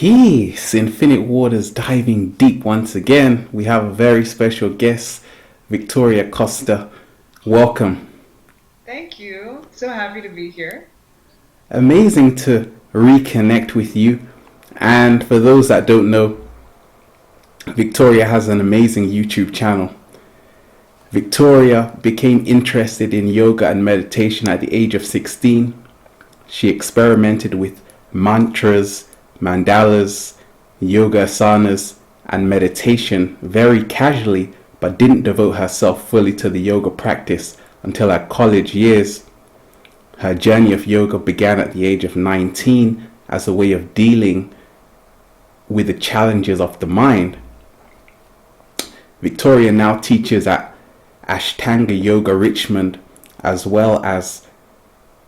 Peace, Infinite Waters diving deep once again. We have a very special guest, Viktoriya Kosta. Welcome. Thank you. So happy to be here. Amazing to reconnect with you. And for those that don't know, Viktoriya has an amazing YouTube channel. Viktoriya became interested in yoga and meditation at the age of 16. She experimented with mantras, mandalas, yoga asanas, and meditation very casually, but didn't devote herself fully to the yoga practice until her college years. Her journey of yoga began at the age of 19 as a way of dealing with the challenges of the mind. Viktoriya now teaches at Ashtanga Yoga Richmond, as well as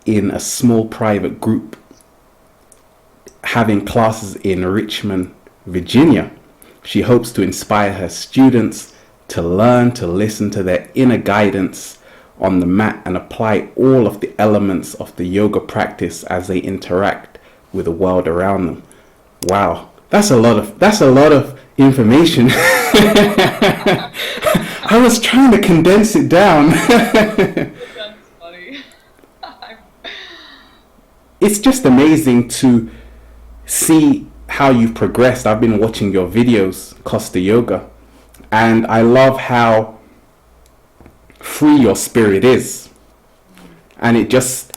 in a small private group having classes in Richmond, Virginia. She hopes to inspire her students to learn to listen to their inner guidance on the mat and apply all of the elements of the yoga practice as they interact with the world around them. Wow, that's a lot of information. I was trying to condense it down. That's funny. It's just amazing to see how you've progressed. I've been watching your videos, Costa Yoga, and I love how free your spirit is. And it just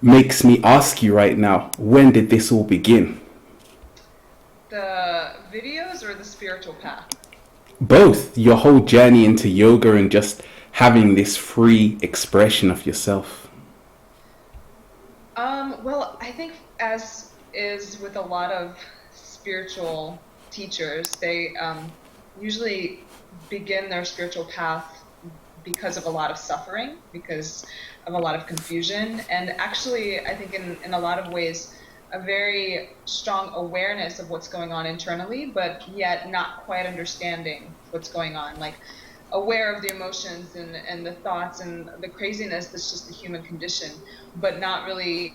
makes me ask you right now, when did this all begin? The videos or the spiritual path? Both, your whole journey into yoga and just having this free expression of yourself. Well, I think as is with a lot of spiritual teachers, they usually begin their spiritual path because of a lot of suffering, because of a lot of confusion, and actually, I think in a lot of ways, a very strong awareness of what's going on internally, but yet not quite understanding what's going on. Like aware of the emotions and the thoughts and the craziness that's just the human condition, but not really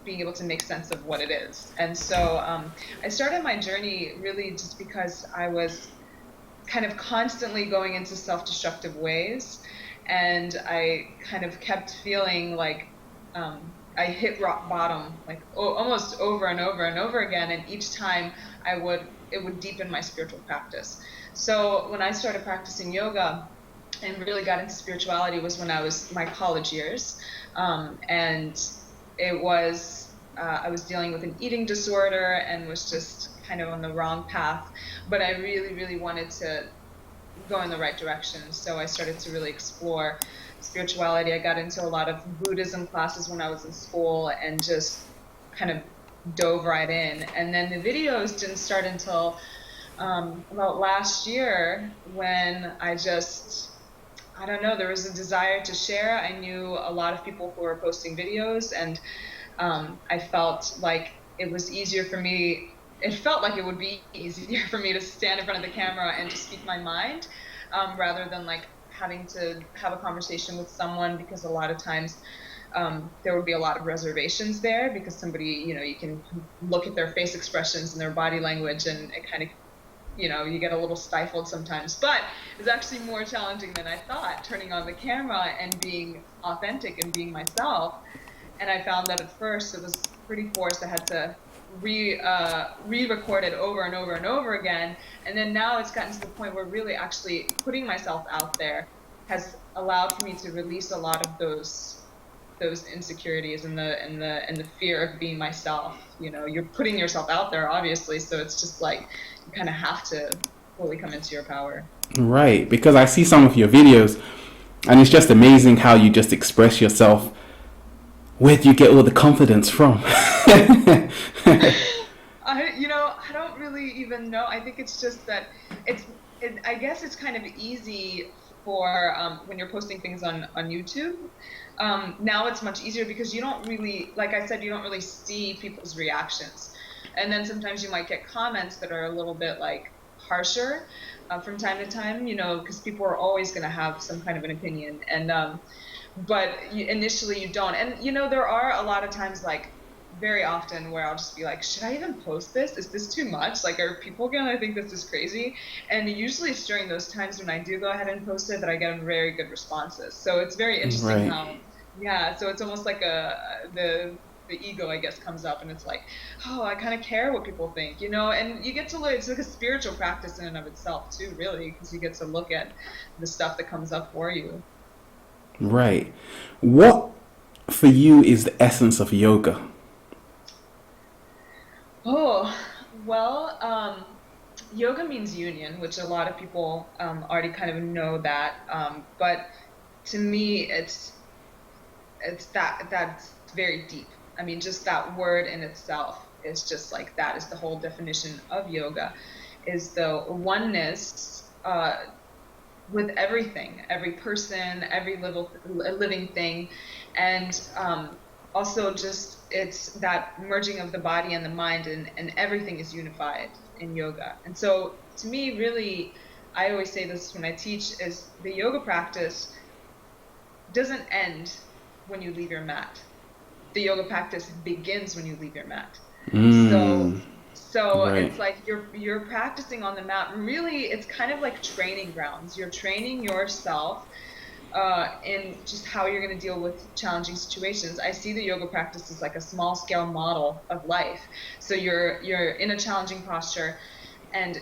being able to make sense of what it is. And so I started my journey really just because I was kind of constantly going into self-destructive ways, and I kind of kept feeling like I hit rock bottom, like almost over and over and over again, and each time it would deepen my spiritual practice. So when I started practicing yoga and really got into spirituality was when I was my college years, and it was I was dealing with an eating disorder and was just kind of on the wrong path, but I really wanted to go in the right direction. So I started to really explore spirituality. I got into a lot of Buddhism classes when I was in school and just kind of dove right in. And then the videos didn't start until about last year, when I don't know, there was a desire to share. I knew a lot of people who were posting videos, and I felt like it was easier for me. It felt like it would be easier for me to stand in front of the camera and to speak my mind, rather than like having to have a conversation with someone, because a lot of times there would be a lot of reservations there, because somebody, you can look at their face expressions and their body language, and it kind of, you get a little stifled sometimes. But it's actually more challenging than I thought, turning on the camera and being authentic and being myself. And I found that at first it was pretty forced. I had to re-record it over and over and over again. And then now it's gotten to the point where really actually putting myself out there has allowed for me to release a lot of those insecurities and the fear of being myself. You're putting yourself out there, obviously, so it's just like you kind of have to fully come into your power. Right, because I see some of your videos and it's just amazing how you just express yourself. Where do you get all the confidence from? I don't really even know. I think it's just that I guess it's kind of easy for when you're posting things on YouTube. Now it's much easier because you don't really, like I said, you don't really see people's reactions. And then sometimes you might get comments that are a little bit like harsher from time to time, because people are always going to have some kind of an opinion. And but initially you don't. And there are a lot of times like very often where I'll just be like, should I even post this? Is this too much? Like, are people gonna think this is crazy? And usually it's during those times when I do go ahead and post it that I get very good responses. So it's very interesting Right. how, yeah, so it's almost like the ego, I guess, comes up and it's like, oh, I kind of care what people think, you know? And you get to look, it's like a spiritual practice in and of itself too, really, because you get to look at the stuff that comes up for you. Right. What for you is the essence of yoga? Oh, well, yoga means union, which a lot of people already kind of know that. But to me, it's that's very deep. I mean, just that word in itself is just like that is the whole definition of yoga, is the oneness with everything, every person, every living thing, and also just it's that merging of the body and the mind, and everything is unified in yoga. And so, to me, really, I always say this when I teach: is the yoga practice doesn't end when you leave your mat. The yoga practice begins when you leave your mat. So Mm, so right. it's like you're practicing on the mat. Really, it's kind of like training grounds. You're training yourself in just how you're going to deal with challenging situations. I see the yoga practice as like a small scale model of life. So you're in a challenging posture, and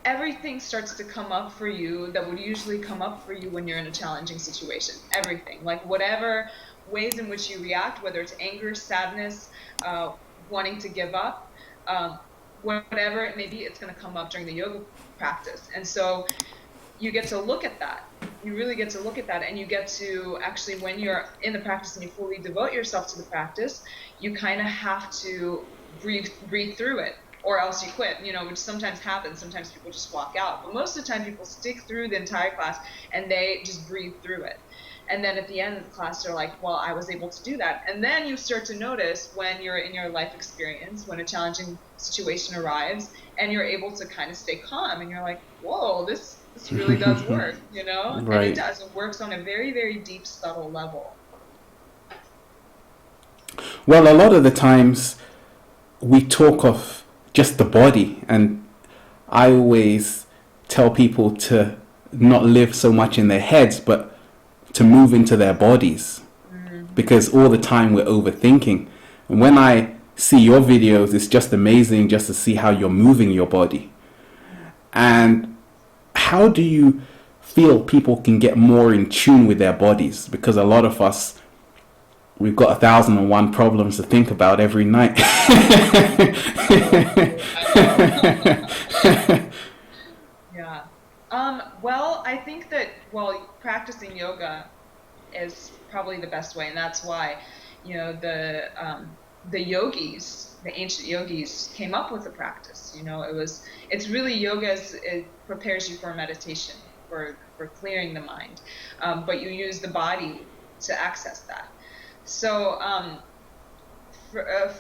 everything starts to come up for you that would usually come up for you when you're in a challenging situation. Everything, like whatever ways in which you react, whether it's anger, sadness, uh, wanting to give up, um, whatever it may be, it's going to come up during the yoga practice. And so you get to look at that. You really get to look at that, and you get to actually, when you're in the practice and you fully devote yourself to the practice, you kind of have to breathe through it, or else you quit, you know, which sometimes happens. Sometimes people just walk out, but most of the time people stick through the entire class and they just breathe through it. And then at the end of the class, they're like, well, I was able to do that. And then you start to notice when you're in your life experience, when a challenging situation arrives, and you're able to kind of stay calm, and you're like, whoa, this really does work, you know? And it Right. does. It works on a very, very deep, subtle level. Well, a lot of the times we talk of just the body, and I always tell people to not live so much in their heads, but to move into their bodies, Mm-hmm. because all the time we're overthinking. And when I see your videos, it's just amazing just to see how you're moving your body. And how do you feel people can get more in tune with their bodies? Because a lot of us, we've got 1,001 problems to think about every night. Absolutely. I know. Yeah. Well, I think that, well, practicing yoga is probably the best way, and that's why, you know, the yogis, the ancient yogis, came up with the practice. You know, it's really yoga. It prepares you for meditation, for clearing the mind, but you use the body to access that. So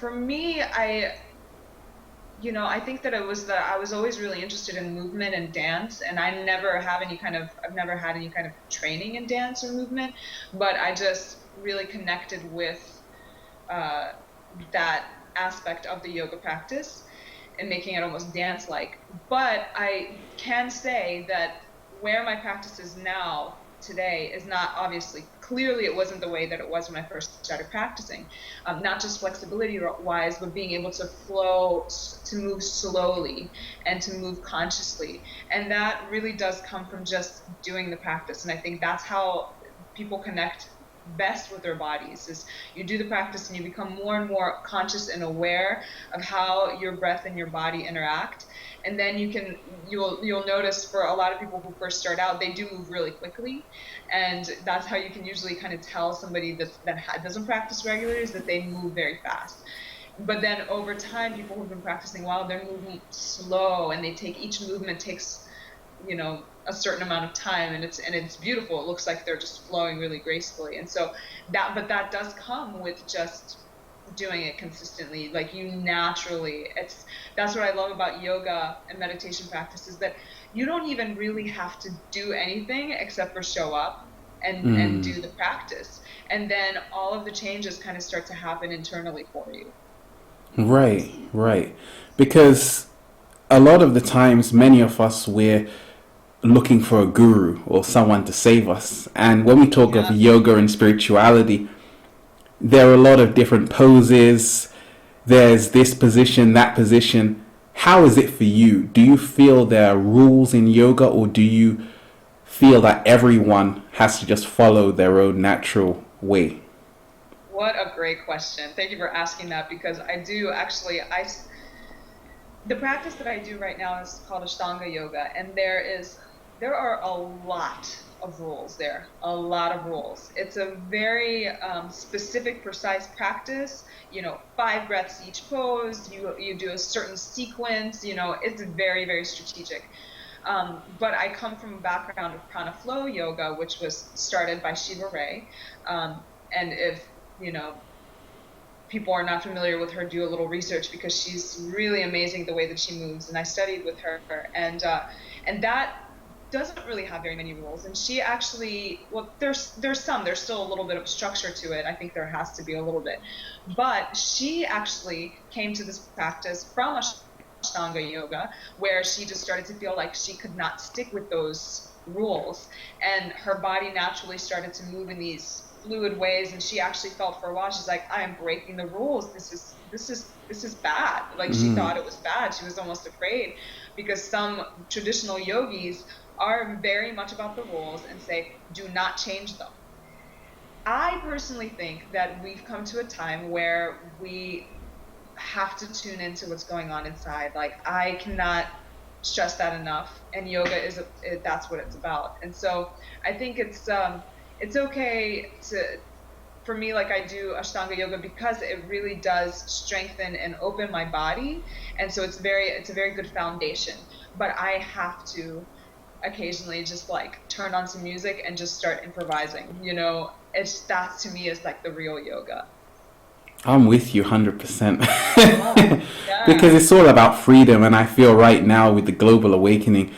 for me, I think that it was that I was always really interested in movement and dance, and I've never had any kind of training in dance or movement, but I just really connected with uh, that aspect of the yoga practice and making it almost dance-like. But I can say that where my practice is now today is not, obviously, clearly it wasn't the way that it was when I first started practicing. Not just flexibility wise, but being able to flow, to move slowly and to move consciously. And that really does come from just doing the practice. And I think that's how people connect best with their bodies, is you do the practice and you become more and more conscious and aware of how your breath and your body interact. And then you'll notice, for a lot of people who first start out, they do move really quickly, and that's how you can usually kind of tell somebody that doesn't practice regularly, is that they move very fast. But then over time, people who've been practicing a while, they're moving slow, and each movement takes, a certain amount of time, and it's beautiful. It looks like they're just flowing really gracefully. And so that does come with just doing it consistently. Like, you naturally, that's what I love about yoga and meditation practice, is that you don't even really have to do anything except for show up and Mm, do the practice, and then all of the changes kind of start to happen internally for you. Right, right. Because a lot of the times, many of us, we're looking for a guru or someone to save us. And when we talk of Yeah. yoga and spirituality, there are a lot of different poses. There's this position, that position. How is it for you? Do you feel there are rules in yoga, or do you feel that everyone has to just follow their own natural way? What a great question. Thank you for asking that because I do actually, the practice that I do right now is called Ashtanga yoga, and there are a lot of rules there, a lot of rules. It's a very specific, precise practice. 5 breaths each pose. You do a certain sequence. It's very, very strategic. But I come from a background of prana flow yoga, which was started by Shiva Ray. And if you know people are not familiar with her, do a little research because she's really amazing the way that she moves. And I studied with her, and that doesn't really have very many rules. And she actually, well, there's still a little bit of structure to it. I think there has to be a little bit, but she actually came to this practice from Ashtanga yoga, where she just started to feel like she could not stick with those rules, and her body naturally started to move in these fluid ways. And she actually felt for a while, she's like, I am breaking the rules. This is bad. Like, she thought it was bad. She was almost afraid, because some traditional yogis are very much about the rules and say, do not change them. I personally think that we've come to a time where we have to tune into what's going on inside. Like, I cannot stress that enough. And yoga that's what it's about. And so I think it's okay for me, like, I do Ashtanga yoga because it really does strengthen and open my body. And so it's a very good foundation. But I have to occasionally just like turn on some music and just start improvising. That to me is like the real yoga. I'm with you 100%. Yeah, Because yeah, it's all about freedom, and I feel right now with the global awakening,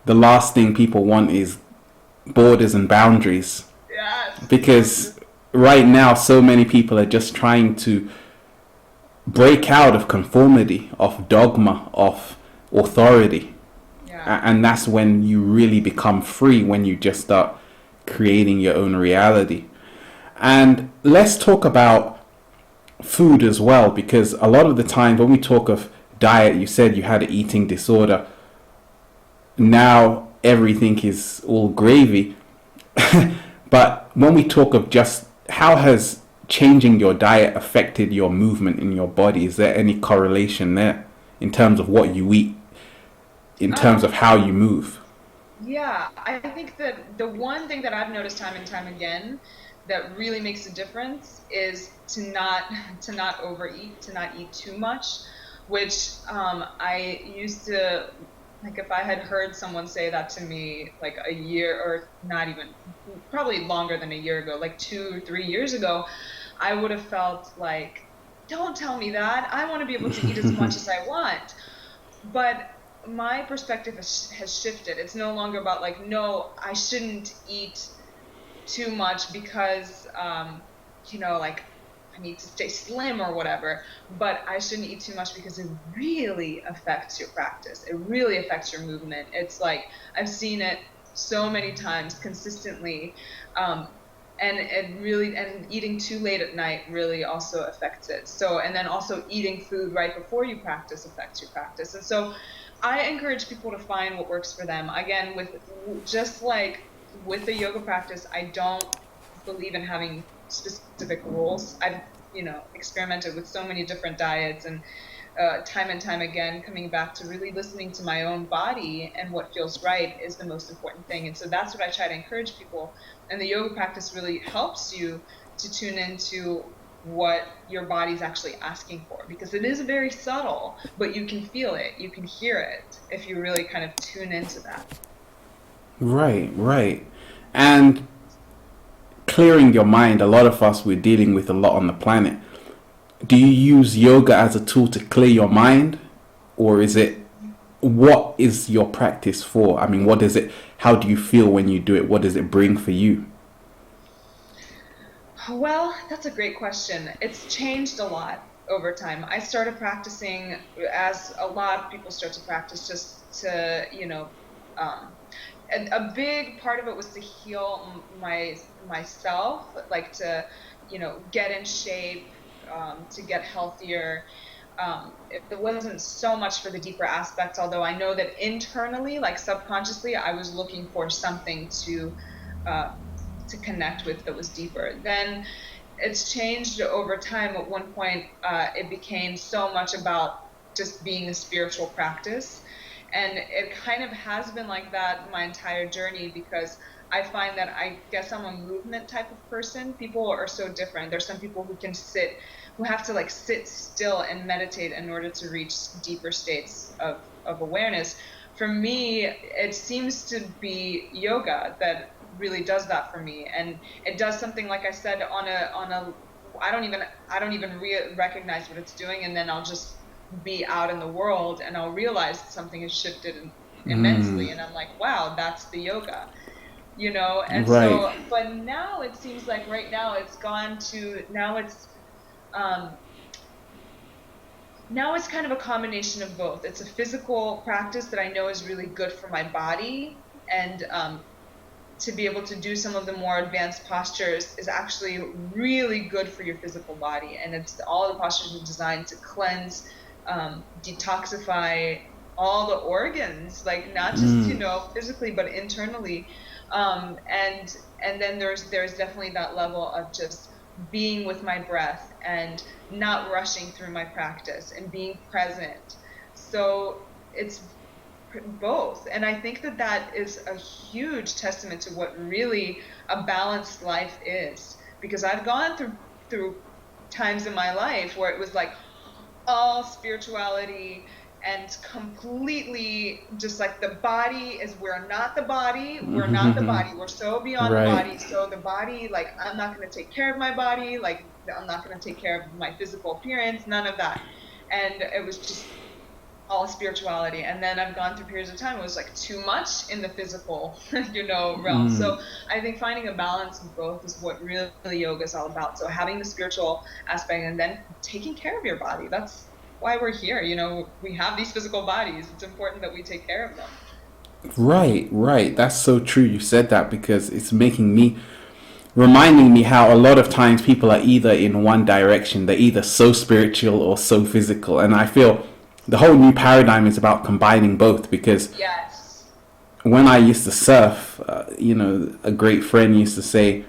the last thing people want is borders and boundaries. yes, so true. Because right now, so many people are just trying to break out of conformity, of dogma, of authority. Yeah. And that's when you really become free, when you just start creating your own reality. And let's talk about food as well, because a lot of the time when we talk of diet, you said you had an eating disorder. Now everything is all gravy. But when we talk of just how has changing your diet affected your movement in your body, is there any correlation there in terms of what you eat, in terms of Um, how you move? yeah, I think that the one thing that I've noticed time and time again that really makes a difference is to not overeat, to not eat too much, which I used to, like, if I had heard someone say that to me like a year, or not even, probably longer than a year ago, like 2 3 years ago, I would have felt like, don't tell me that. I want to be able to eat as much as I want. But my perspective has shifted. It's no longer about like, no, I shouldn't eat too much because, like, I need to stay slim or whatever, but I shouldn't eat too much because it really affects your practice. It really affects your movement. It's like, I've seen it so many times consistently. Um, and eating too late at night really also affects it. So, and then also eating food right before you practice affects your practice. And so I encourage people to find what works for them. Again, just like with the yoga practice, I don't believe in having specific rules. I've, experimented with so many different diets, and time and time again, coming back to really listening to my own body, and what feels right is the most important thing. And so that's what I try to encourage people. And the yoga practice really helps you to tune into what your body's actually asking for, because it is very subtle, but you can feel it, you can hear it if you really kind of tune into that. Right, right. And clearing your mind, a lot of us, we're dealing with a lot on the planet. Do you use yoga as a tool to clear your mind, or is it, what is your practice for? I mean, what is it, how do you feel when you do it? What does it bring for you? Well, that's a great question. It's changed a lot. over time. I started practicing as a lot of people start to practice, just to, um, and a big part of it was to heal myself, like to, get in shape, to get healthier. It wasn't so much for the deeper aspects, although I know that internally, like subconsciously, I was looking for something uh, to connect with that was deeper. Then it's changed over time. At one point, it became so much about just being a spiritual practice. And it kind of has been like that my entire journey, because I find that I guess I'm a movement type of person. People are so different. There's some people who have to like sit still and meditate in order to reach deeper states of awareness. For me, it seems to be yoga that really does that for me. And it does something, like I said, on a I don't even recognize what it's doing, and then I'll just be out in the world and I'll realize something has shifted immensely, and I'm like, wow, that's the yoga, and Right. so, but now it seems like right now it's gone to now it's um now it's kind of a combination of both. It's a physical practice that I know is really good for my body, and to be able to do some of the more advanced postures is actually really good for your physical body. And it's all the postures are designed to cleanse, detoxify all the organs, like not just, physically, but internally. And then there's definitely that level of just being with my breath and not rushing through my practice and being present. So it's both. And I think that that is a huge testament to what really a balanced life is, because I've gone through times in my life where it was like all spirituality and completely just like the body is, we're not the body, we're so beyond the Right. body. So the body, like, I'm not going to take care of my body, like I'm not going to take care of my physical appearance, none of that. And it was just all spirituality. And then I've gone through periods of time, it was like too much in the physical, realm. So I think finding a balance of both is what really yoga is all about. So having the spiritual aspect and then taking care of your body. That's why we're here. We have these physical bodies. It's important that we take care of them. Right, right. That's so true. You said that because it's reminding me how a lot of times people are either in one direction. They're either so spiritual or so physical. And I feel the whole new paradigm is about combining both, because Yes. when I used to surf, a great friend used to say,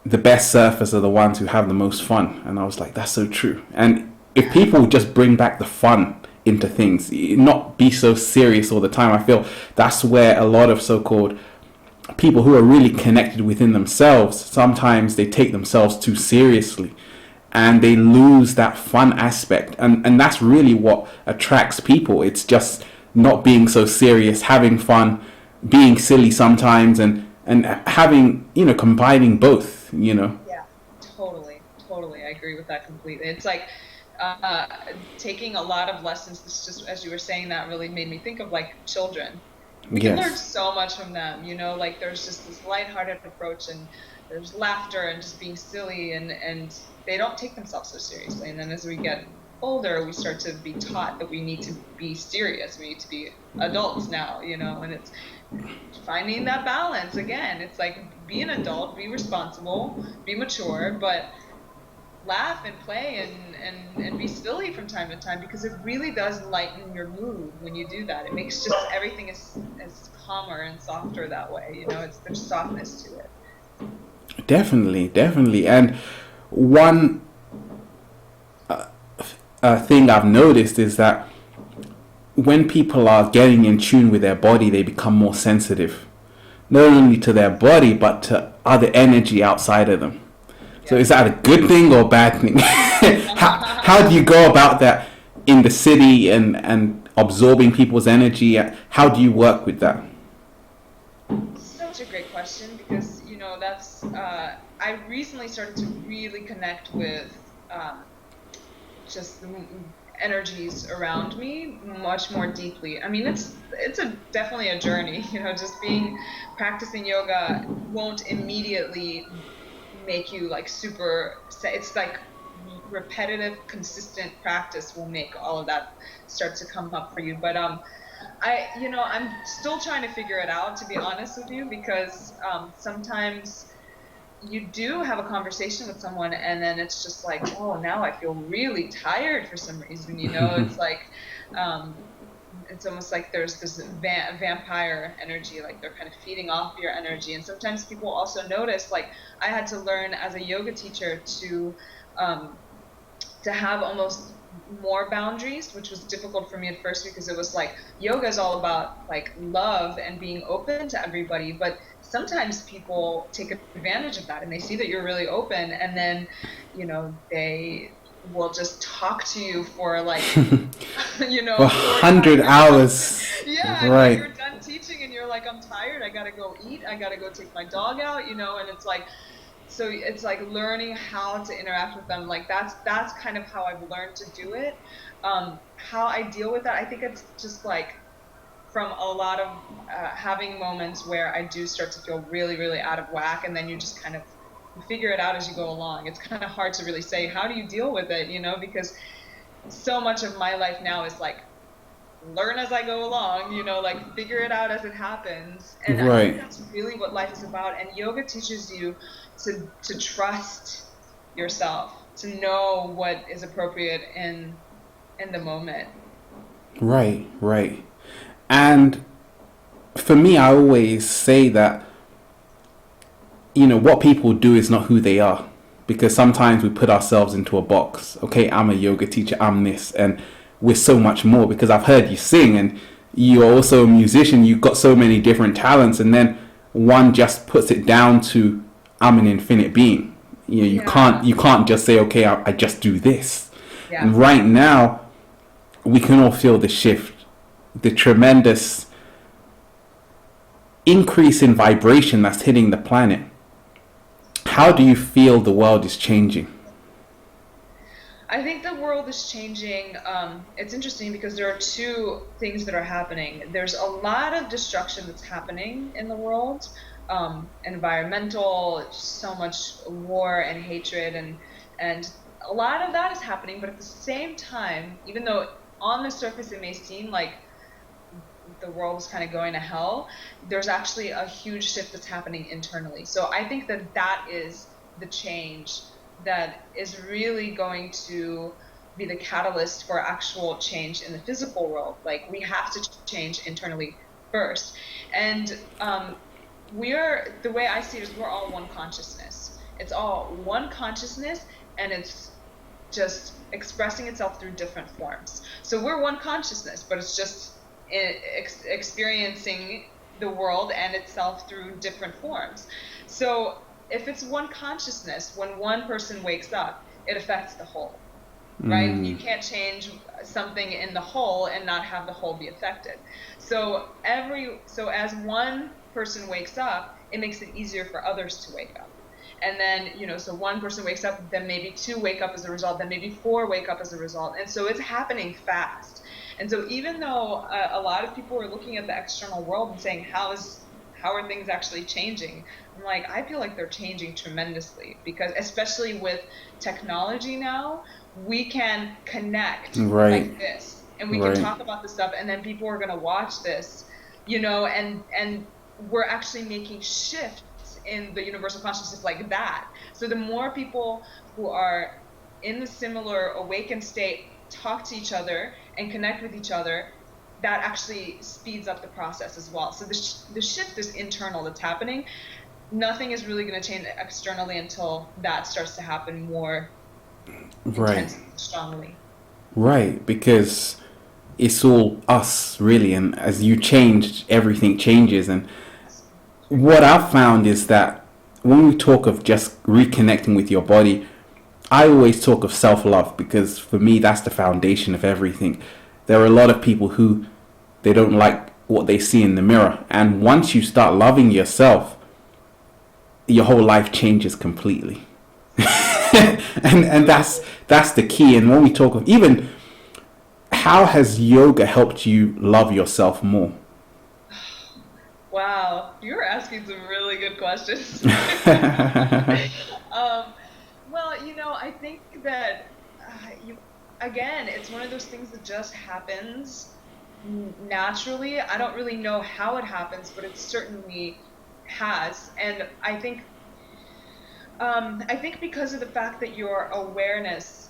the best surfers are the ones who have the most fun. And I was like, that's so true. And if people just bring back the fun into things, not be so serious all the time, I feel that's where a lot of so-called people who are really connected within themselves, sometimes they take themselves too seriously and they lose that fun aspect. And that's really what attracts people. It's just not being so serious, having fun, being silly sometimes, and having, combining both. Yeah, totally. I agree with that completely. It's like uh, taking a lot of lessons. This just, as you were saying, that really made me think of like children. We can learn Yes. so much from them, like there's just this lighthearted approach, and there's laughter and just being silly, and they don't take themselves so seriously. And then as we get older, we start to be taught that we need to be serious. We need to be adults now, and it's finding that balance again. It's like, be an adult, be responsible, be mature, but laugh and play and be silly from time to time, because it really does lighten your mood when you do that. It makes just everything as calmer and softer that way. There's softness to it. Definitely, definitely. And one thing I've noticed is that when people are getting in tune with their body, they become more sensitive, not only to their body but to other energy outside of them. So is Yes. that a good thing or bad thing? How do you go about that in the city and absorbing people's energy? How do you work with that? Such a great question, because that's I recently started to really connect with just the energies around me much more deeply. I mean, it's a definitely a journey. Just being practicing yoga won't immediately make you like super. It's like repetitive, consistent practice will make all of that start to come up for you. But I'm still trying to figure it out, to be honest with you, because sometimes you do have a conversation with someone and then it's just like, oh, now I feel really tired for some reason, it's like it's almost like there's this vampire energy, like they're kind of feeding off your energy. And sometimes people also notice, like I had to learn as a yoga teacher to have almost more boundaries, which was difficult for me at first, because it was like yoga is all about like love and being open to everybody, but sometimes people take advantage of that and they see that you're really open, and then they will just talk to you for like For 100 hours. Yeah, and like Right. you're done teaching and you're like, I'm tired, I gotta go eat, I gotta go take my dog out, and it's like, so it's like learning how to interact with them. Like that's kind of how I've learned to do it. How I deal with that, I think it's just like from a lot of having moments where I do start to feel really, really out of whack, and then you just kind of figure it out as you go along. It's kind of hard to really say, how do you deal with it, because so much of my life now is like learn as I go along, like figure it out as it happens. And I think Right. that's really what life is about. And yoga teaches you to trust yourself, to know what is appropriate in the moment. Right. Right. And for me, I always say that, what people do is not who they are. Because sometimes we put ourselves into a box. Okay, I'm a yoga teacher, I'm this. And we're so much more, because I've heard you sing and you're also a musician. You've got so many different talents. And then one just puts it down to, I'm an infinite being. Yeah. You can't just say, okay, I just do this. And Yeah. right now, we can all feel the shift, the tremendous increase in vibration that's hitting the planet. How do you feel the world is changing? I think the world is changing. It's interesting because there are two things that are happening. There's a lot of destruction that's happening in the world, environmental, so much war and hatred, and a lot of that is happening. But at the same time, even though on the surface it may seem like the world is kind of going to hell, there's actually a huge shift that's happening internally. So I think that is the change that is really going to be the catalyst for actual change in the physical world. Like we have to change internally first. And the way I see it is we're all one consciousness. It's all one consciousness, and it's just expressing itself through different forms. So we're one consciousness, but it's just experiencing the world and itself through different forms. So if it's one consciousness, when one person wakes up, it affects the whole, right? You can't change something in the whole and not have the whole be affected. So as one person wakes up, it makes it easier for others to wake up. And then, so one person wakes up, then maybe two wake up as a result, then maybe four wake up as a result. And so it's happening fast. And so even though a lot of people are looking at the external world and saying, how are things actually changing? I'm like, I feel like they're changing tremendously, because especially with technology now, we can connect Right. like this, and we Right. can talk about this stuff, and then people are going to watch this, and we're actually making shifts in the universal consciousness like that. So the more people who are in the similar awakened state talk to each other and connect with each other, that actually speeds up the process as well. So the shift is internal that's happening. Nothing is really going to change externally until that starts to happen more Right. intensely, strongly. Right. Because it's all us, really. And as you change, everything changes. And what I've found is that when we talk of just reconnecting with your body, I always talk of self-love, because for me that's the foundation of everything. There are a lot of people who they don't like what they see in the mirror, and once you start loving yourself, your whole life changes completely. And that's the key. And when we talk of, even, how has yoga helped you love yourself more? Wow, you're asking some really good questions. Well, I think that you again, it's one of those things that just happens naturally. I don't really know how it happens, but it certainly has. And I think because of the fact that your awareness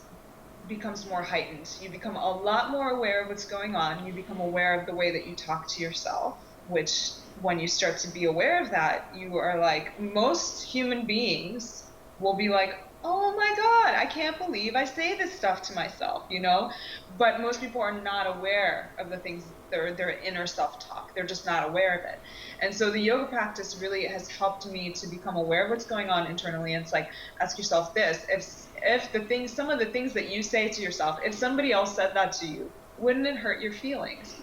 becomes more heightened, you become a lot more aware of what's going on. You become aware of the way that you talk to yourself, which when you start to be aware of that, you are like, most human beings will be like, oh my God, I can't believe I say this stuff to myself, you know? But most people are not aware of the things, their inner self-talk. They're just not aware of it. And so the yoga practice really has helped me to become aware of what's going on internally. And it's like, ask yourself this, if some of the things that you say to yourself, if somebody else said that to you, wouldn't it hurt your feelings?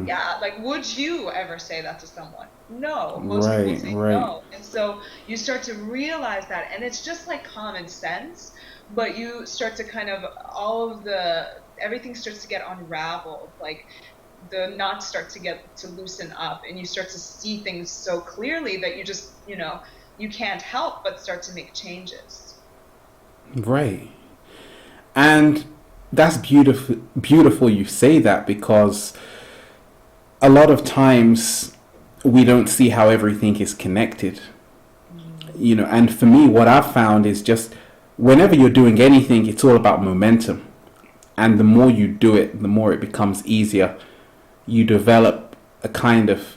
Yeah, like, would you ever say that to someone? No, most people Right, say right. no. And so you start to realize that, and it's just like common sense, but you start to kind of, everything starts to get unraveled. Like, the knots start to loosen up, and you start to see things so clearly that you just, you can't help but start to make changes. Right. And that's beautiful you say that, because a lot of times we don't see how everything is connected. Mm. You know, and for me what I've found is just whenever you're doing anything, it's all about momentum. And the more you do it, the more it becomes easier. You develop a kind of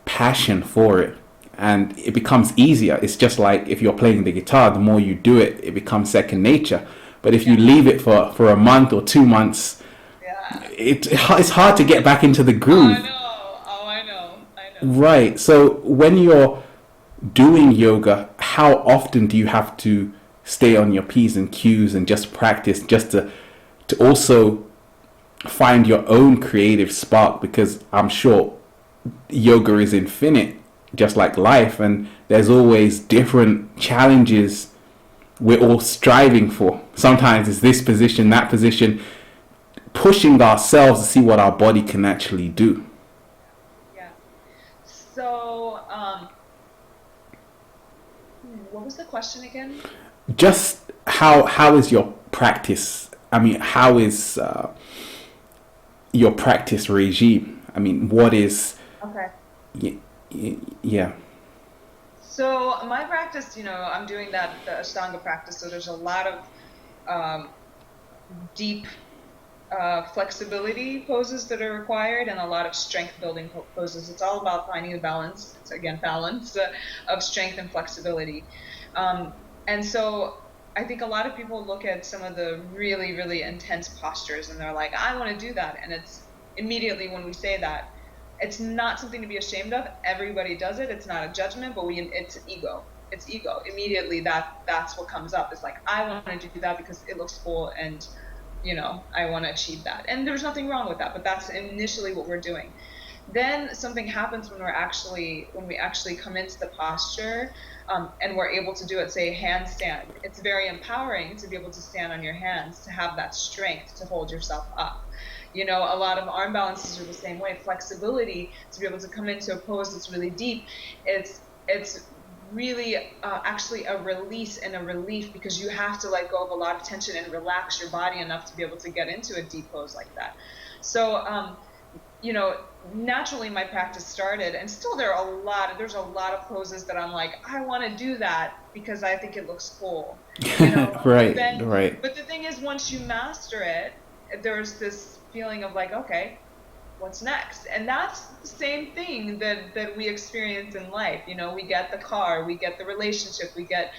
passion for it, and it becomes easier. It's just like if you're playing the guitar, the more you do it, it becomes second nature. But if you Yeah, leave it for a month or 2 months, yeah. it's hard to get back into the I groove. know. Oh, I know. I know. Right. So when you're doing yoga, how often do you have to stay on your P's and Q's and just practice, just to also find your own creative spark? Because I'm sure yoga is infinite, just like life, and there's always different challenges we're all striving for. Sometimes it's this position, that position, pushing ourselves to see what our body can actually do. Yeah. So, what was the question again? Just how is your practice? I mean, how is your practice regime? I mean, what is Okay. y- yeah. So my practice, I'm doing the Ashtanga practice. So there's a lot of um, deep flexibility poses that are required, and a lot of strength building poses. It's all about finding the balance. It's again balance of strength and flexibility. Um, and so I think a lot of people look at some of the really, really intense postures and they're like, I want to do that. And it's immediately when we say that, it's not something to be ashamed of. Everybody does it. It's not a judgment, but it's ego. It's ego. Immediately that's what comes up. It's like, I want to do that because it looks cool, and I want to achieve that. And there's nothing wrong with that, but that's initially what we're doing. Then something happens when we actually come into the posture, and we're able to do it, say handstand. It's very empowering to be able to stand on your hands, to have that strength to hold yourself up. A lot of arm balances are the same way. Flexibility to be able to come into a pose that's really deep. It's really actually a release and a relief, because you have to let go of a lot of tension and relax your body enough to be able to get into a deep pose like that. So you know, naturally my practice started, and still there's a lot of poses that I'm like, I want to do that because I think it looks cool, but Right, then, right. but the thing is, once you master it, there's this feeling of like, okay, what's next? And that's the same thing that we experience in life. We get the car, we get the relationship, we get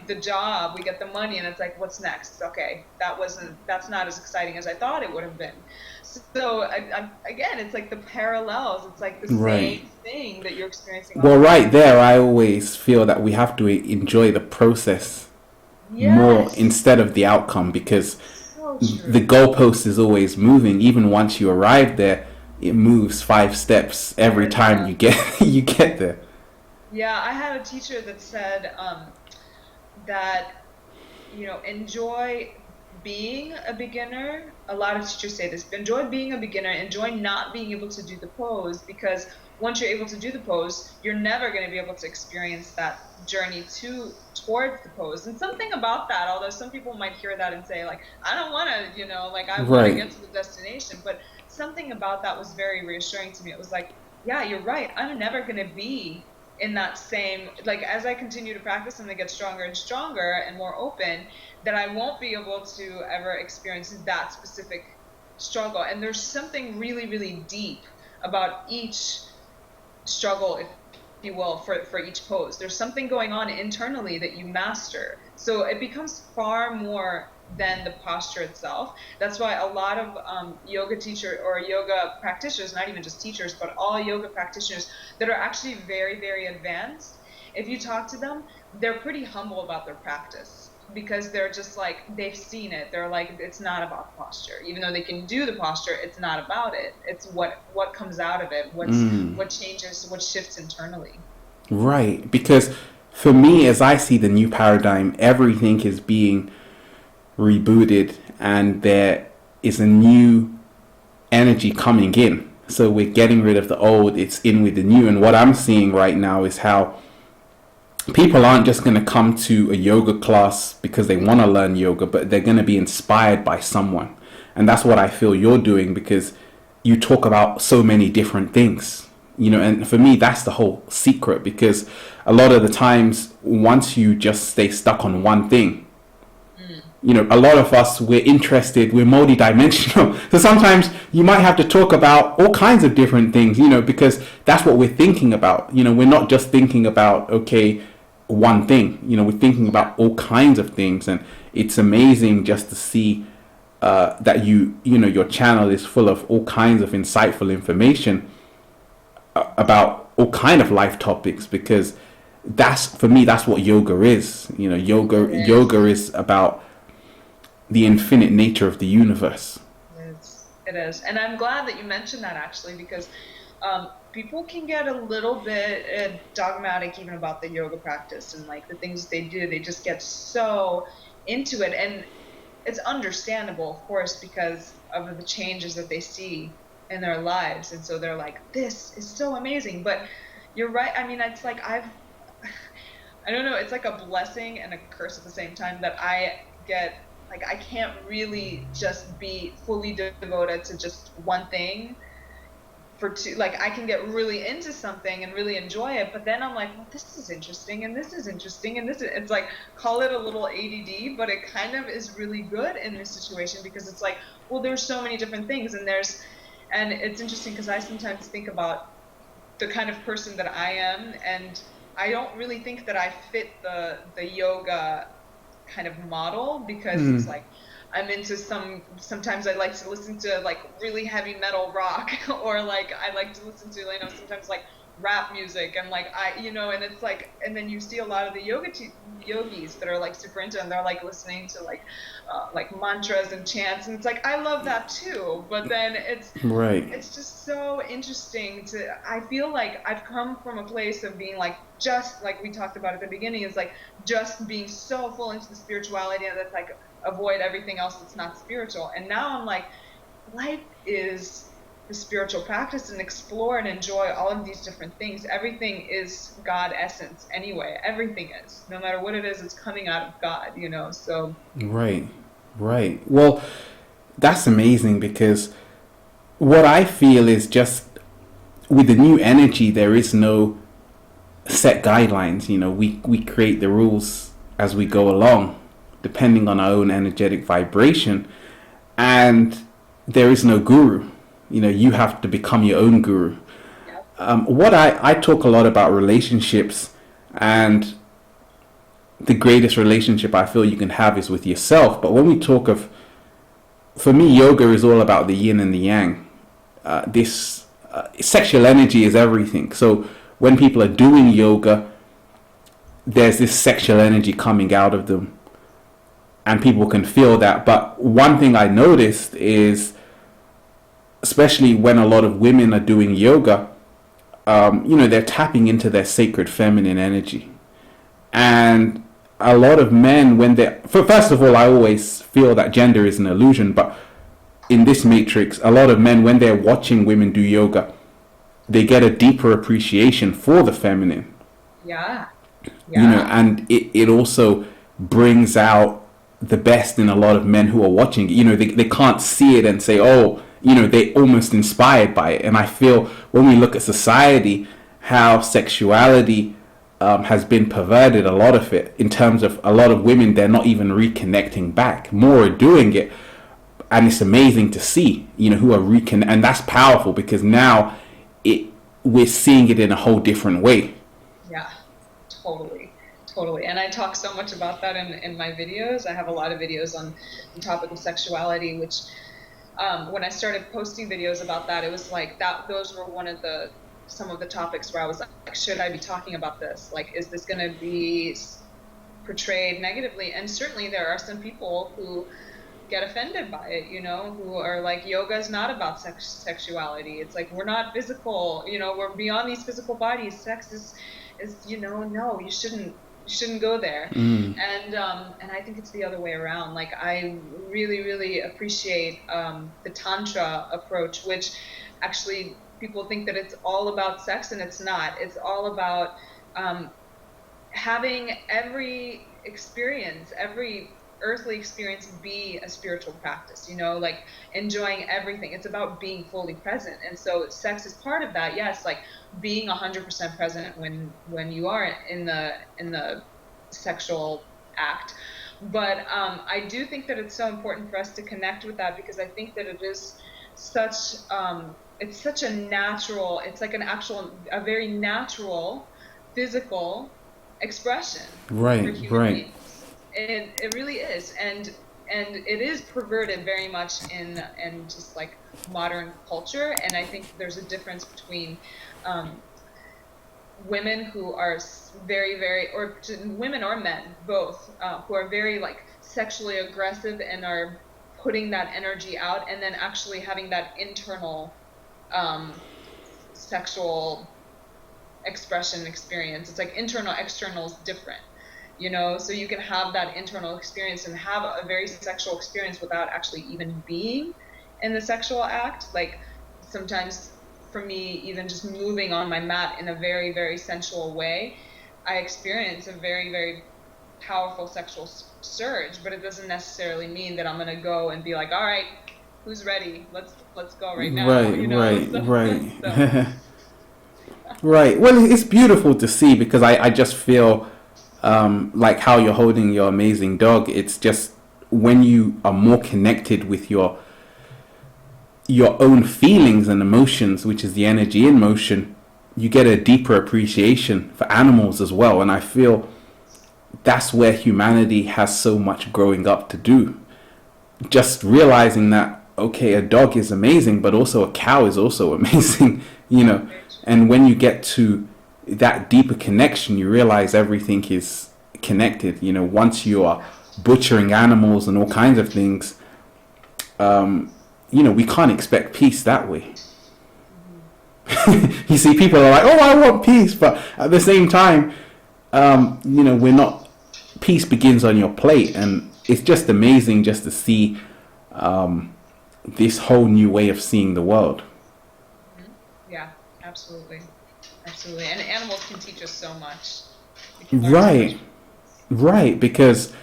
the job, we get the money, and it's like, what's next? Okay, that's not as exciting as I thought it would have been. So again, it's like the parallels. It's like the Right. same thing that you're experiencing Well, online. right there, I always feel that we have to enjoy the process more Yes, instead of the outcome, because so the true. goalpost is always moving. Even once you arrive there, it moves 5 steps every time Yeah, you get you get there. yeah. I had a teacher that said that enjoy being a beginner. A lot of teachers say this, enjoy being a beginner, enjoy not being able to do the pose, because once you're able to do the pose, you're never going to be able to experience that journey towards the pose. And something about that, although some people might hear that and say, like, I don't want to, like, I want to Right. get to the destination, but something about that was very reassuring to me. It was like, yeah, you're right, I'm never going to be in that same, like, as I continue to practice and I get stronger and stronger and more open, that I won't be able to ever experience that specific struggle. And there's something really, really deep about each struggle, if you will, for each pose. There's something going on internally that you master. So it becomes far more than the posture itself. That's why a lot of yoga teacher or yoga practitioners, not even just teachers, but all yoga practitioners that are actually very, very advanced, if you talk to them, they're pretty humble about their practice, because they're just like, they've seen it. They're like, it's not about posture. Even though they can do the posture, it's not about it. It's what comes out of it, what changes, what shifts internally. Right. Because for me, as I see the new paradigm, everything is being rebooted and there is a new energy coming in. So we're getting rid of the old, it's in with the new. And what I'm seeing right now is how people aren't just going to come to a yoga class because they want to learn yoga, but they're going to be inspired by someone. And that's what I feel you're doing, because you talk about so many different things, and for me, that's the whole secret, because a lot of the times, once you just stay stuck on one thing, a lot of us, we're interested, we're multidimensional. So sometimes you might have to talk about all kinds of different things, because that's what we're thinking about. We're not just thinking about, okay, one thing, we're thinking about all kinds of things. And it's amazing just to see that your channel is full of all kinds of insightful information about all kind of life topics, because for me, that's what yoga is. Yoga is about the infinite nature of the universe. It is. And I'm glad that you mentioned that, actually, because people can get a little bit dogmatic even about the yoga practice and like the things they do. They just get so into it, and it's understandable, of course, because of the changes that they see in their lives. And so they're like, this is so amazing. But you're right. I mean, it's like I don't know, it's like a blessing and a curse at the same time that I get. Like, I can't really just be fully devoted to just one thing like, I can get really into something and really enjoy it, but then I'm like, well, this is interesting, and this is interesting, and it's like, call it a little ADD, but it kind of is really good in this situation, because it's like, well, there's so many different things, and it's interesting, because I sometimes think about the kind of person that I am, and I don't really think that I fit the yoga kind of model, because it's like, I'm into sometimes I like to listen to like really heavy metal rock, or like I like to listen to, sometimes like rap music, and like and it's like, and then you see a lot of the yogis that are like super into, and they're like listening to like mantras and chants, and it's like, I love that too, but then it's just so interesting I feel like I've come from a place of being like, just like we talked about at the beginning, is like just being so full into the spirituality, and that's like avoid everything else that's not spiritual. And now I'm like, life is the spiritual practice, and explore and enjoy all of these different things. Everything is God essence anyway. Everything is, no matter what it is, it's coming out of God, so. Right. Well, that's amazing, because what I feel is just with the new energy, there is no set guidelines. We create the rules as we go along, depending on our own energetic vibration, and there is no guru. You have to become your own guru. What I talk a lot about relationships, and the greatest relationship I feel you can have is with yourself. But when we talk for me, yoga is all about the yin and the yang. This sexual energy is everything. So when people are doing yoga, there's this sexual energy coming out of them, and people can feel that. But one thing I noticed is, especially when a lot of women are doing yoga, they're tapping into their sacred feminine energy. And a lot of men, when first of all, I always feel that gender is an illusion, but in this matrix, a lot of men, when they're watching women do yoga, they get a deeper appreciation for the feminine. Yeah. And it also brings out the best in a lot of men who are watching. They can't see it and say, oh, they're almost inspired by it. And I feel when we look at society, how sexuality has been perverted, a lot of it, in terms of a lot of women, they're not even reconnecting back. More are doing it. And it's amazing to see, who are and that's powerful, because now we're seeing it in a whole different way. Yeah, totally. And I talk so much about that in my videos. I have a lot of videos on the topic of sexuality, which when I started posting videos about that, it was like that. Those were some of the topics where I was like, should I be talking about this? Like, is this going to be portrayed negatively? And certainly there are some people who get offended by it, who are like, yoga is not about sexuality. It's like, we're not physical, we're beyond these physical bodies. Sex is no, you shouldn't go there. And I think it's the other way around. Like, I really appreciate the Tantra approach, which actually people think that it's all about sex, and it's not. It's all about having every earthly experience be a spiritual practice, like enjoying everything. It's about being fully present. And so sex is part of that. Yes, like being 100% present when you are in the sexual act. But I do think that it's so important for us to connect with that, because I think that it is such it's such a natural, it's like a very natural physical expression for human beings. It really is, and it is perverted very much in just like modern culture. And I think there's a difference between women who are or women or men both, who are very like sexually aggressive and are putting that energy out, and then actually having that internal sexual experience. It's like internal, external is different. So you can have that internal experience and have a very sexual experience without actually even being in the sexual act. Like sometimes for me, even just moving on my mat in a very, very sensual way, I experience a very, very powerful sexual surge, but it doesn't necessarily mean that I'm going to go and be like, all right, who's ready? Let's go right now. Right. Right. Well, it's beautiful to see, because I just feel like how you're holding your amazing dog. It's just when you are more connected with your own feelings and emotions, which is the energy in motion, you get a deeper appreciation for animals as well. And I feel that's where humanity has so much growing up to do. Just realizing that, okay, a dog is amazing, but also a cow is also amazing, And when you get to that deeper connection, you realize everything is connected. Once you are butchering animals and all kinds of things, we can't expect peace that way. You see, people are like, oh, I want peace, but at the same time, we're not. Peace begins on your plate, and it's just amazing just to see this whole new way of seeing the world. Yeah, absolutely. And animals can teach us so much. Right, because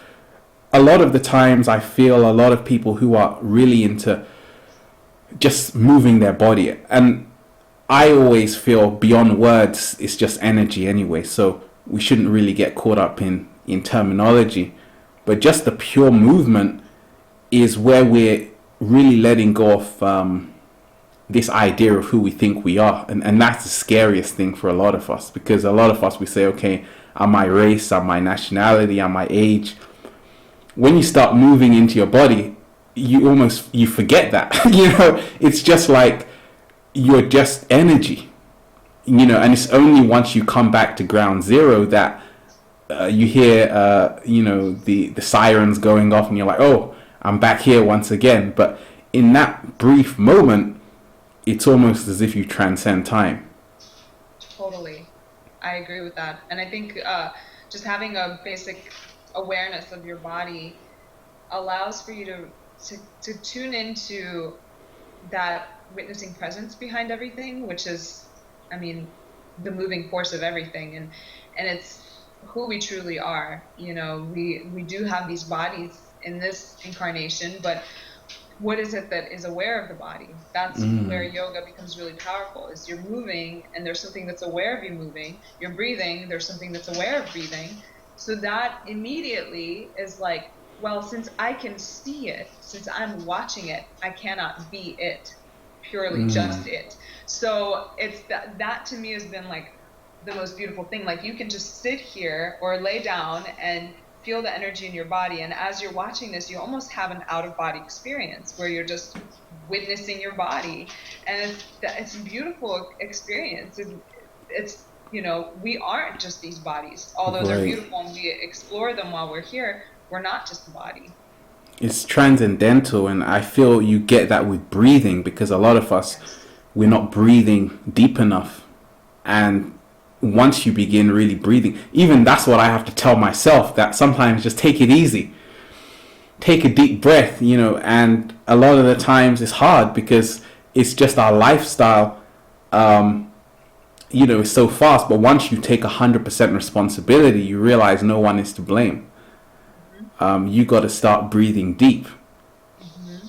a lot of the times I feel a lot of people who are really into just moving their body, and I always feel beyond words, it's just energy anyway, so we shouldn't really get caught up in terminology, but just the pure movement is where we're really letting go of this idea of who we think we are, and that's the scariest thing for a lot of us, because a lot of us, we say, okay, I'm my race, I'm my nationality, I'm my age. When you start moving into your body, you forget that. It's just like you're just energy, and it's only once you come back to ground zero that you hear the sirens going off, and you're like, oh, I'm back here once again. But in that brief moment, it's almost as if you transcend time. Totally. I agree with that. And I think just having a basic awareness of your body allows for you to tune into that witnessing presence behind everything, which is, I mean, the moving force of everything, and it's who we truly are. You know, we do have these bodies in this incarnation, but what is it that is aware of the body? That's where yoga becomes really powerful. Is you're moving and there's something that's aware of you moving. You're breathing, there's something that's aware of breathing. So that immediately is like, well, since I can see it, since I'm watching it, I cannot be it, purely just it. So it's that to me has been like the most beautiful thing. Like you can just sit here or lay down and feel the energy in your body, and as you're watching this, you almost have an out-of-body experience where you're just witnessing your body, and it's a beautiful experience. It's you know, we aren't just these bodies, although they're Right. beautiful and we explore them while we're here. We're not just a body. It's transcendental, and I feel you get that with breathing, because a lot of us, Yes. we're not breathing deep enough. And once you begin really breathing, even that's what I have to tell myself, that sometimes just take it easy, take a deep breath, you know. And a lot of the times it's hard because it's just our lifestyle, you know, is so fast. But once you take 100% responsibility, you realize no one is to blame. You got to start breathing deep. Mm-hmm.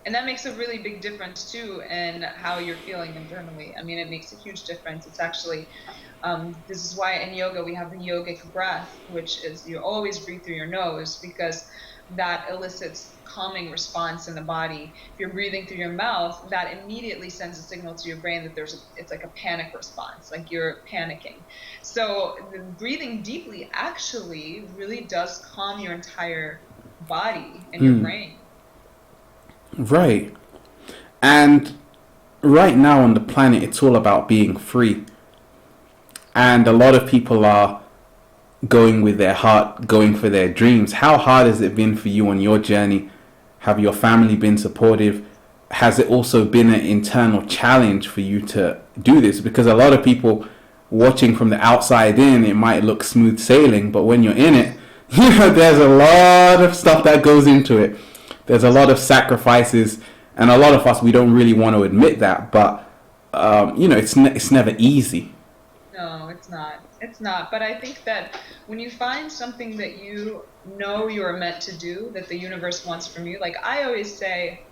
And that makes a really big difference too in how you're feeling internally. I mean, it makes a huge difference. It's actually, this is why in yoga we have the yogic breath, which is you always breathe through your nose, because that elicits calming response in the body. If you're breathing through your mouth, that immediately sends a signal to your brain that it's like a panic response, like you're panicking. So the breathing deeply actually really does calm your entire body and your brain. Right. And right now on the planet, it's all about being free. And a lot of people are going with their heart, going for their dreams. How hard has it been for you on your journey? Have your family been supportive? Has it also been an internal challenge for you to do this? Because a lot of people watching from the outside in, it might look smooth sailing, but when you're in it, you know, there's a lot of stuff that goes into it. There's a lot of sacrifices, and a lot of us, we don't really want to admit that, but you know, it's never easy. No, it's not. It's not. But I think that when you find something that you know you're meant to do, that the universe wants from you, like I always say,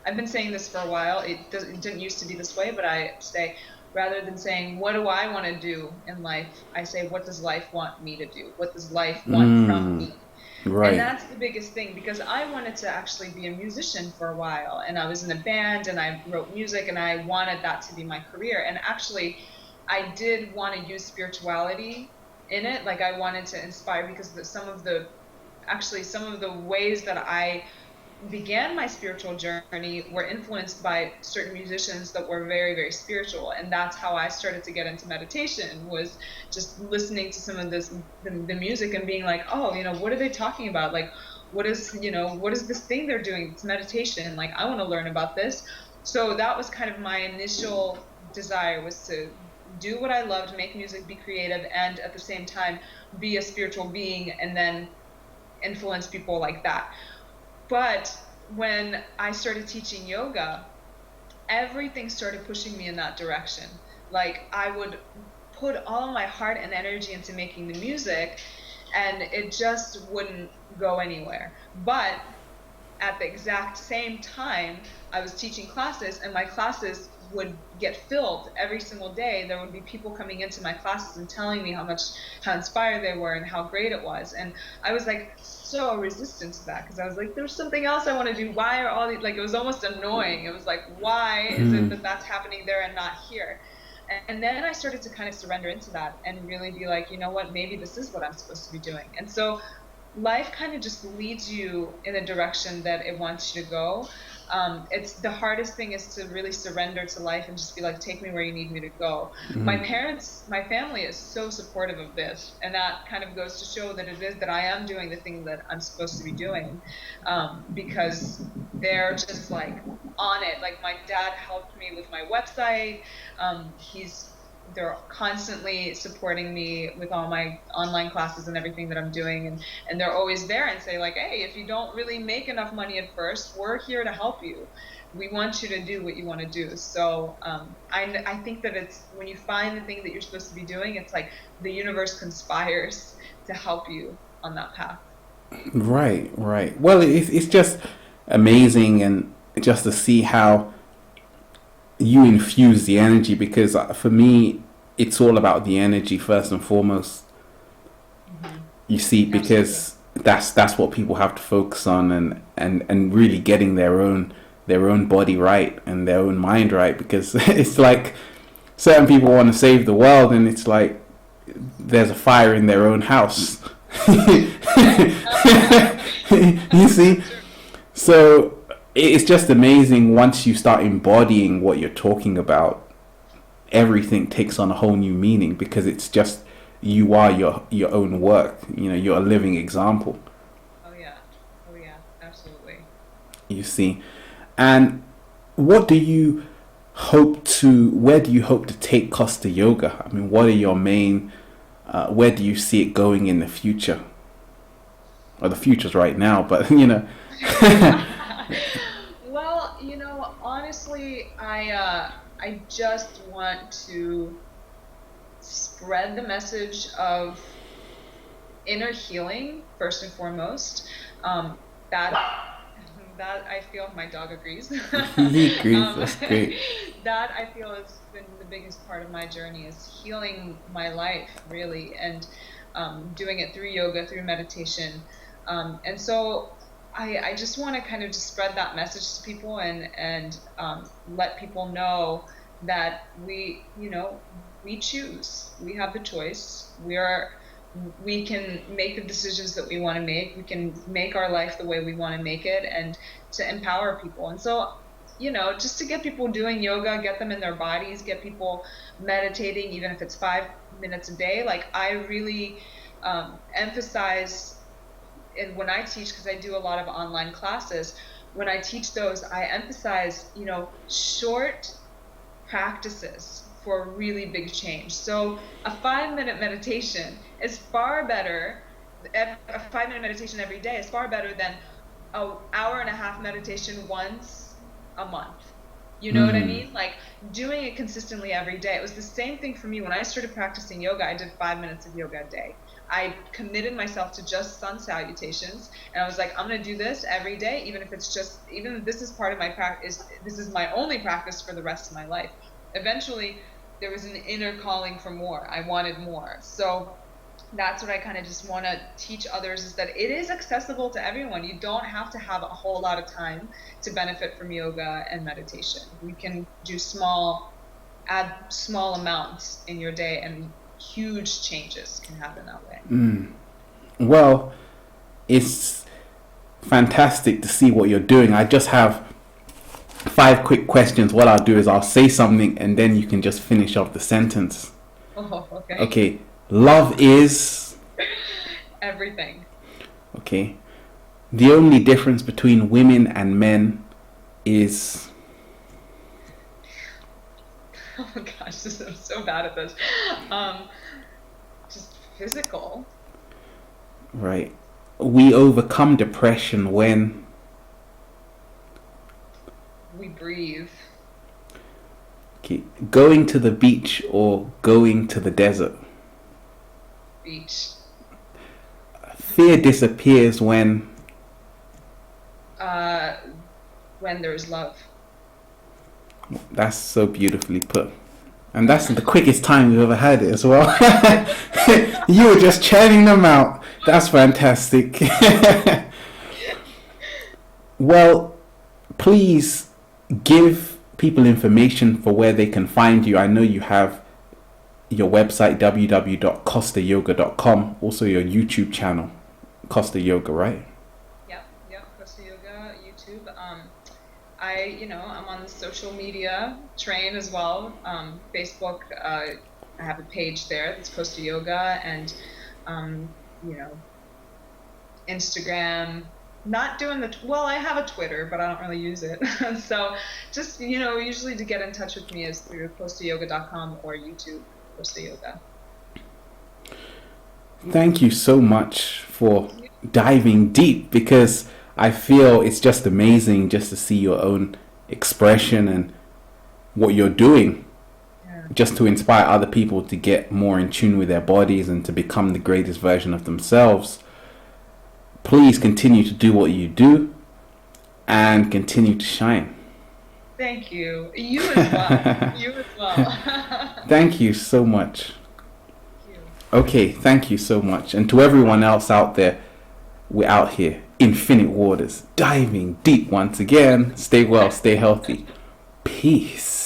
I've been saying this for a while. It didn't used to be this way, but I say, rather than saying, what do I want to do in life? I say, what does life want me to do? What does life want from me? And Right. that's the biggest thing, because I wanted to actually be a musician for a while, and I was in a band and I wrote music and I wanted that to be my career. And actually, I did want to use spirituality in it. Like I wanted to inspire, because some of the ways that I began my spiritual journey were influenced by certain musicians that were very, very spiritual. And that's how I started to get into meditation, was just listening to some of the music and being like, oh, you know, what are they talking about? Like, what is this thing they're doing? It's meditation. Like, I want to learn about this. So that was kind of my initial desire, was to do what I loved, make music, be creative, and at the same time be a spiritual being, and then influence people like that. But when I started teaching yoga, everything started pushing me in that direction. Like I would put all my heart and energy into making the music, and it just wouldn't go anywhere. But at the exact same time, I was teaching classes, and my classes would get filled every single day. There would be people coming into my classes and telling me how inspired they were and how great it was. And I was like so resistant to that, because I was like, there's something else I want to do. Why are all these, like, it was almost annoying. It was like, why is it that that's happening there and not here? And then I started to kind of surrender into that and really be like, you know what, maybe this is what I'm supposed to be doing. And so life kind of just leads you in the direction that it wants you to go. It's the hardest thing is to really surrender to life and just be like, take me where you need me to go. My family is so supportive of this, and that kind of goes to show that it is that I am doing the thing that I'm supposed to be doing, because they're just like on it. Like my dad helped me with my website. He's they're constantly supporting me with all my online classes and everything that I'm doing, and they're always there and say like, hey, if you don't really make enough money at first, we're here to help you. We want you to do what you want to do. So I think that it's when you find the thing that you're supposed to be doing, it's like the universe conspires to help you on that path. Right, right. Well, it's just amazing, and just to see how you infuse the energy, because for me, it's all about the energy first and foremost. Hmm. You see, Absolutely. because that's what people have to focus on, and really getting their own body right and their own mind right, because it's like certain people want to save the world, and it's like there's a fire in their own house. You see, True. so it's just amazing once you start embodying what you're talking about. Everything takes on a whole new meaning, because it's just you are your own work. You know, you're a living example. Oh yeah. Oh yeah. Absolutely. You see, and what do you where do you hope to take Costa Yoga? I mean, what are your main where do you see it going in the future? Or the future's right now, but you know. Well, honestly, I just want to spread the message of inner healing first and foremost. That I feel my dog agrees. He agrees. um, That's great. that I feel has been the biggest part of my journey is healing my life really, and doing it through yoga, through meditation, and so I just want to kind of just spread that message to people, and let people know that we choose. We have the choice. We can make the decisions that we want to make. We can make our life the way we want to make it, and to empower people. And so, just to get people doing yoga, get them in their bodies, get people meditating, even if it's 5 minutes a day. Like I really emphasize, and when I teach, because I do a lot of online classes, when I teach those, I emphasize, short practices for a really big change. So a 5 minute meditation is far better. A 5 minute meditation every day is far better than an hour and a half meditation once a month. You know what I Mm-hmm. mean? Like doing it consistently every day. It was the same thing for me when I started practicing yoga. I did 5 minutes of yoga a day. I committed myself to just sun salutations, and I was like, I'm gonna do this every day, even if it's just, even if this is part of my practice, this is my only practice for the rest of my life. Eventually, there was an inner calling for more. I wanted more. So that's what I kind of just want to teach others, is that it is accessible to everyone. You don't have to have a whole lot of time to benefit from yoga and meditation. You can do add small amounts in your day, and huge changes can happen that way. Well, it's fantastic to see what you're doing. I just have 5 quick questions. What I'll do is I'll say something, and then you can just finish off the sentence. Oh, okay. Okay. Love is. Everything. Okay. The only difference between women and men is. Oh my gosh, I'm so bad at this. Um, just physical. Right. We overcome depression when. We breathe. Okay. Going to the beach or going to the desert. Beach. Fear disappears when. Uh, when there's love. That's so beautifully put. And that's the quickest time we've ever had it as well. You were just churning them out. That's fantastic. Well, please give people information for where they can find you. I know you have your website www.costayoga.com, also your YouTube channel, Costa Yoga, right? Yep, Costa Yoga, YouTube. I'm on the social media train as well. Facebook, I have a page there that's Costa Yoga, and um, you know, Instagram. Not doing well, I have a Twitter, but I don't really use it. So just, usually to get in touch with me is through costayoga.com or YouTube. Kosta Yoga. Thank you so much for diving deep, because I feel it's just amazing just to see your own expression and what you're doing, Yeah. just to inspire other people to get more in tune with their bodies and to become the greatest version of themselves. Please continue to do what you do and continue to shine. Thank you. You as well. You as well. Thank you so much. Thank you. Okay, thank you so much. And to everyone else out there, we're out here, infinite waters, diving deep once again. Stay well, stay healthy. Peace.